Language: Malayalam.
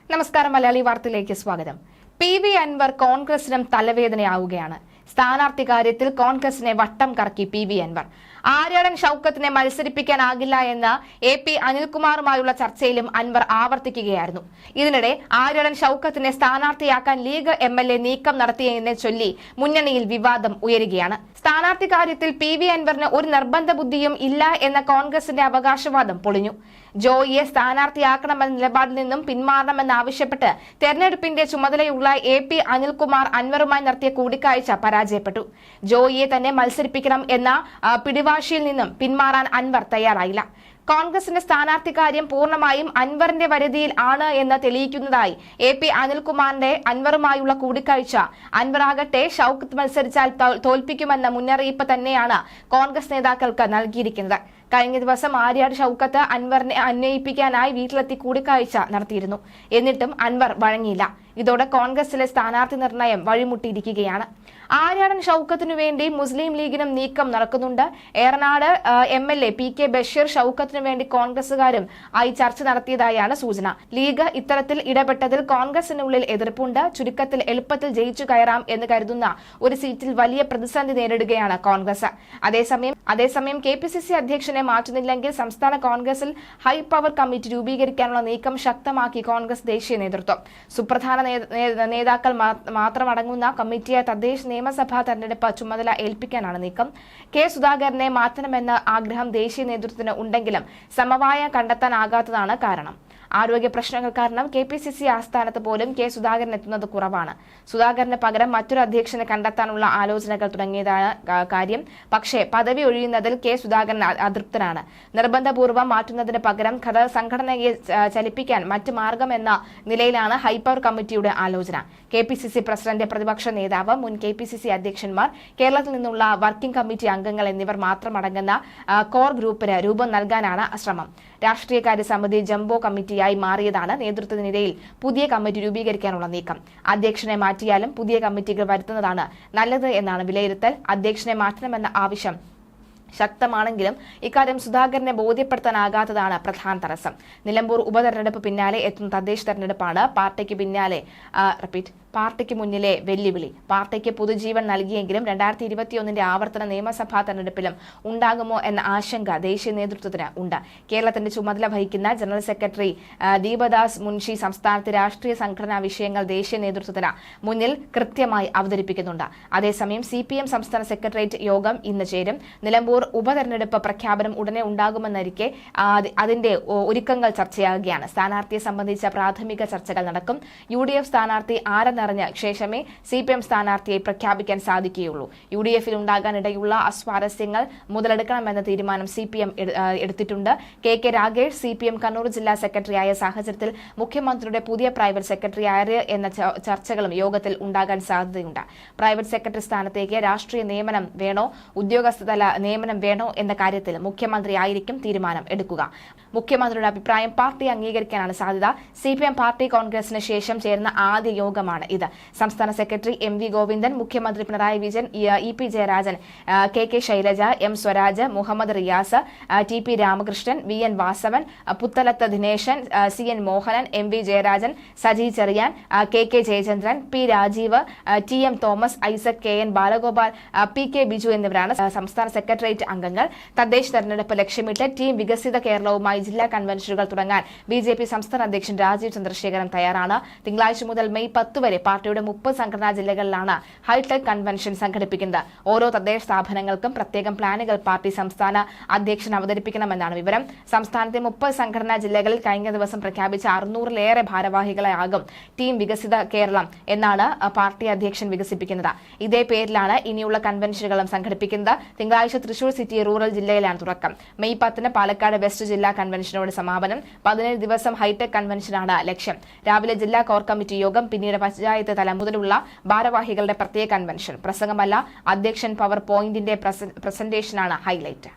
നമസ്കാരം. മലയാളി വാർത്തയിലേക്ക് സ്വാഗതം. PV അൻവർ കോൺഗ്രസിനും തലവേദനയാവുകയാണ്. സ്ഥാനാർത്ഥി കാര്യത്തിൽ കോൺഗ്രസിനെ വട്ടം കറക്കി PV അൻവർ. ആര്യാടൻ ഷൌക്കത്തിനെ മത്സരിപ്പിക്കാനാകില്ല എന്ന AP അനിൽകുമാറുമായുള്ള ചർച്ചയിലും അൻവർ ആവർത്തിക്കുകയായിരുന്നു. ഇതിനിടെ ആര്യാടൻ ഷൌക്കത്തിനെ സ്ഥാനാർത്ഥിയാക്കാൻ ലീഗ് MLA നീക്കം നടത്തിയതിനെ ചൊല്ലി മുന്നണിയിൽ വിവാദം ഉയരുകയാണ്. സ്ഥാനാർത്ഥി കാര്യത്തിൽ PV അൻവറിന് ഒരു നിർബന്ധ ബുദ്ധിയും ഇല്ല എന്ന കോൺഗ്രസിന്റെ അവകാശവാദം പൊളിഞ്ഞു. ജോയിയെ സ്ഥാനാർത്ഥിയാക്കണമെന്ന നിലപാടിൽ നിന്നും പിന്മാറണമെന്നാവശ്യപ്പെട്ട് തെരഞ്ഞെടുപ്പിന്റെ ചുമതലയുള്ള AP അനിൽകുമാർ അൻവറുമായി നടത്തിയ കൂടിക്കാഴ്ച പരാജയപ്പെട്ടു. ജോയിയെ തന്നെ മത്സരിപ്പിക്കണം എന്ന പിടിവാശിയിൽ നിന്നും പിന്മാറാൻ അൻവർ തയ്യാറായില്ല. കോൺഗ്രസിന്റെ സ്ഥാനാർത്ഥി കാര്യം പൂർണ്ണമായും അൻവറിന്റെ വരുതിയിൽ ആണ് എന്ന് തെളിയിക്കുന്നതായി AP അനിൽകുമാറിന്റെ അൻവറുമായുള്ള കൂടിക്കാഴ്ച. അൻവറാകട്ടെ ഷൌക്കത്ത് മത്സരിച്ചാൽ തോൽപ്പിക്കുമെന്ന മുന്നറിയിപ്പ് തന്നെയാണ് കോൺഗ്രസ് നേതാക്കൾക്ക് നൽകിയിരിക്കുന്നത്. കഴിഞ്ഞ ദിവസം ആര്യാട് ഷൌക്കത്ത് അൻവറിനെ അന്വയിപ്പിക്കാനായി വീട്ടിലെത്തി കൂടിക്കാഴ്ച നടത്തിയിരുന്നു. എന്നിട്ടും അൻവർ വഴങ്ങിയില്ല. ഇതോടെ കോൺഗ്രസിലെ സ്ഥാനാർത്ഥി നിർണയം വഴിമുട്ടിയിരിക്കുകയാണ്. ആര്യാടൻ ഷൌക്കത്തിനു വേണ്ടി മുസ്ലിം ലീഗിനും നീക്കം നടക്കുന്നുണ്ട്. ഏറനാട് MLA PK ബഷീർ ഷൌക്കത്തിനു വേണ്ടി കോൺഗ്രസുകാരും ആയി ചർച്ച നടത്തിയതായാണ് സൂചന. ലീഗ് ഇത്തരത്തിൽ ഇടപെട്ടതിൽ കോൺഗ്രസിനുള്ളിൽ എതിർപ്പുണ്ട്. ചുരുക്കത്തിൽ എളുപ്പത്തിൽ ജയിച്ചു കയറാം എന്ന് കരുതുന്ന ഒരു സീറ്റിൽ വലിയ പ്രതിസന്ധി നേരിടുകയാണ് കോൺഗ്രസ്. അതേസമയം KPCC അധ്യക്ഷനെ മാറ്റുന്നില്ലെങ്കിൽ സംസ്ഥാന കോൺഗ്രസിൽ ഹൈ പവർ കമ്മിറ്റി രൂപീകരിക്കാനുള്ള നീക്കം ശക്തമാക്കി കോൺഗ്രസ് ദേശീയ നേതൃത്വം. സുപ്രധാന നേതാക്കൾ മാത്രമടങ്ങുന്ന കമ്മിറ്റിയെ തദ്ദേശ നിയമസഭാ തെരഞ്ഞെടുപ്പ് ചുമതല ഏൽപ്പിക്കാനാണ് നീക്കം. സുധാകരനെ മാറ്റണമെന്ന ആഗ്രഹം ദേശീയ നേതൃത്വത്തിന് ഉണ്ടെങ്കിലും സമവായം കണ്ടെത്താനാകാത്തതാണ് കാരണം. ആരോഗ്യ പ്രശ്നങ്ങൾ കാരണം KPCC ആസ്ഥാനത്ത് പോലും സുധാകരൻ എത്തുന്നത് കുറവാണ്. സുധാകരന് പകരം മറ്റൊരു അധ്യക്ഷനെ കണ്ടെത്താനുള്ള ആലോചനകൾ തുടങ്ങിയതാണ് കാര്യം. പക്ഷേ പദവി ഒഴിയുന്നതിൽ സുധാകരൻ അതൃപ്തനാണ്. നിർബന്ധപൂർവ്വം മാറ്റുന്നതിന് പകരം സംഘടനയെ ചലിപ്പിക്കാൻ മറ്റ് മാർഗമെന്ന നിലയിലാണ് ഹൈപ്പവർ കമ്മിറ്റിയുടെ ആലോചന. KPCC പ്രസിഡന്റ്, പ്രതിപക്ഷ നേതാവ്, മുൻ KPCC അധ്യക്ഷന്മാർ, കേരളത്തിൽ നിന്നുള്ള വർക്കിംഗ് കമ്മിറ്റി അംഗങ്ങൾ എന്നിവർ മാത്രമടങ്ങുന്ന കോർ ഗ്രൂപ്പിന് രൂപം നൽകാനാണ് ശ്രമം. രാഷ്ട്രീയകാര്യ സമിതി ജംബോ കമ്മിറ്റിയായി മാറിയതാണ് നേതൃത്വത്തിനിടയിൽ പുതിയ കമ്മിറ്റി രൂപീകരിക്കാനുള്ള നീക്കം. അധ്യക്ഷനെ മാറ്റിയാലും പുതിയ കമ്മിറ്റികൾ വരുത്തുന്നതാണ് നല്ലത് എന്നാണ് വിലയിരുത്തൽ. അധ്യക്ഷനെ മാറ്റണമെന്ന ആവശ്യം ശക്തമാണെങ്കിലും ഇക്കാര്യം സുധാകരനെ ബോധ്യപ്പെടുത്താനാകാത്തതാണ് പ്രധാന തടസ്സം. നിലമ്പൂർ ഉപതെരഞ്ഞെടുപ്പ് പിന്നാലെ എത്തുന്ന തദ്ദേശ തെരഞ്ഞെടുപ്പാണ് പാർട്ടിക്ക് മുന്നിലെ വെല്ലുവിളി. പാർട്ടിക്ക് പുതുജീവൻ നൽകിയെങ്കിലും 2021 ആവർത്തന നിയമസഭാ തെരഞ്ഞെടുപ്പിലും ഉണ്ടാകുമോ എന്ന ആശങ്ക ദേശീയ നേതൃത്വത്തിന് ഉണ്ട്. കേരളത്തിന്റെ ചുമതല വഹിക്കുന്ന ജനറൽ സെക്രട്ടറി ദീപദാസ് മുൻഷി സംസ്ഥാനത്തെ രാഷ്ട്രീയ സംഘടനാ വിഷയങ്ങൾ ദേശീയ നേതൃത്വത്തിന് മുന്നിൽ കൃത്യമായി അവതരിപ്പിക്കുന്നുണ്ട്. അതേസമയം CPM സംസ്ഥാന സെക്രട്ടേറിയറ്റ് യോഗം ഇന്ന് ചേരും. നിലമ്പൂർ ഉപതെരഞ്ഞെടുപ്പ് പ്രഖ്യാപനം ഉടനെ ഉണ്ടാകുമെന്നിരിക്കെ അതിന്റെ ഒരുക്കങ്ങൾ ചർച്ചയാകുകയാണ്. സ്ഥാനാർത്ഥിയെ സംബന്ധിച്ച പ്രാഥമിക ചർച്ചകൾ നടക്കും. UDF സ്ഥാനാർത്ഥി ആരെന്നറിഞ്ഞ ശേഷമേ CPM സ്ഥാനാർത്ഥിയെ പ്രഖ്യാപിക്കാൻ സാധിക്കുകയുള്ളൂ. UDF ൽ ഉണ്ടാകാനിടയുള്ള അസ്വാരസ്യങ്ങൾ മുതലെടുക്കണമെന്ന തീരുമാനം CPM എടുത്തിട്ടുണ്ട്. KK രാഗേഷ് CPM കണ്ണൂർ ജില്ലാ സെക്രട്ടറിയായ സാഹചര്യത്തിൽ മുഖ്യമന്ത്രിയുടെ പുതിയ പ്രൈവറ്റ് സെക്രട്ടറി ആര് എന്ന ചർച്ചകളും യോഗത്തിൽ ഉണ്ടാകാൻ സാധ്യതയുണ്ട്. പ്രൈവറ്റ് സെക്രട്ടറി സ്ഥാനത്തേക്ക് രാഷ്ട്രീയ നിയമനം വേണോ, ഉദ്യോഗസ്ഥതല നിയമനം വേണോ എന്ന കാര്യത്തിൽ മുഖ്യമന്ത്രി ആയിരിക്കും തീരുമാനം എടുക്കുക. മുഖ്യമന്ത്രിയുടെ അഭിപ്രായം പാർട്ടി അംഗീകരിക്കാനാണ് സാധ്യത. CPM പാർട്ടി കോൺഗ്രസിന് ശേഷം ചേർന്ന ആദ്യ യോഗമാണ് ഇത്. സംസ്ഥാന സെക്രട്ടറി MV ഗോവിന്ദൻ, മുഖ്യമന്ത്രി Pinarayi Vijayan, EP Jayarajan, KK Shailaja, M Swaraj, Muhammad Riyas, TP Ramakrishnan, VN Vasavan, Puthalath Dineshan, CN Mohanan, MV Jayarajan, Saji Cherian, KK Jayachandran, P Rajeev, TM Thomas Isaac, KN Balagopal, PK Biju എന്നിവരാണ് സംസ്ഥാന സെക്രട്ടേറിയറ്റ് അംഗങ്ങൾ. തദ്ദേശ തെരഞ്ഞെടുപ്പ് ലക്ഷ്യമിട്ട് ടീം വികസിത കേരളവുമായി ജില്ലാ കൺവെൻഷനുകൾ തുടങ്ങാൻ BJP സംസ്ഥാന അധ്യക്ഷൻ രാജീവ് ചന്ദ്രശേഖരൻ തയ്യാറാണ്. തിങ്കളാഴ്ച മുതൽ മെയ് 10 വരെ പാർട്ടിയുടെ 30 സംഘടനാ ജില്ലകളിലാണ് ഹൈടെക് കൺവെൻഷൻ സംഘടിപ്പിക്കുന്നത്. ഓരോ തദ്ദേശ സ്ഥാപനങ്ങൾക്കും പ്രത്യേകം പ്ലാനുകൾ പാർട്ടി സംസ്ഥാന അധ്യക്ഷൻ അവതരിപ്പിക്കണമെന്നാണ് വിവരം. സംസ്ഥാനത്തെ 30 സംഘടനാ ജില്ലകളിൽ കഴിഞ്ഞ ദിവസം പ്രഖ്യാപിച്ച 600-ലേറെ ഭാരവാഹികളാകും ടീം വികസിത കേരളം എന്നാണ് പാർട്ടി അധ്യക്ഷൻ വികസിപ്പിക്കുന്നത്. ഇതേ പേരിലാണ് ഇനിയുള്ള കൺവെൻഷനുകളും സംഘടിപ്പിക്കുന്നത്. തിങ്കളാഴ്ച തൃശൂർ സിറ്റി റൂറൽ ജില്ലയിലാണ് തുടക്കം. മെയ് 10 പാലക്കാട് വെസ്റ്റ് ജില്ലാ കൺവെൻഷനോട് സമാപനം. 17 ദിവസം ഹൈടെക് കൺവെൻഷനാണ് ലക്ഷ്യം. രാവിലെ ജില്ലാ കോർ കമ്മിറ്റി യോഗം, പിന്നീട് പഞ്ചായത്ത് തലം മുതലുള്ള ഭാരവാഹികളുടെ പ്രത്യേക കൺവെൻഷൻ. പ്രസംഗമല്ല, അധ്യക്ഷൻ പവർ പോയിന്റിന്റെ പ്രസന്റേഷനാണ് ഹൈലൈറ്റ്.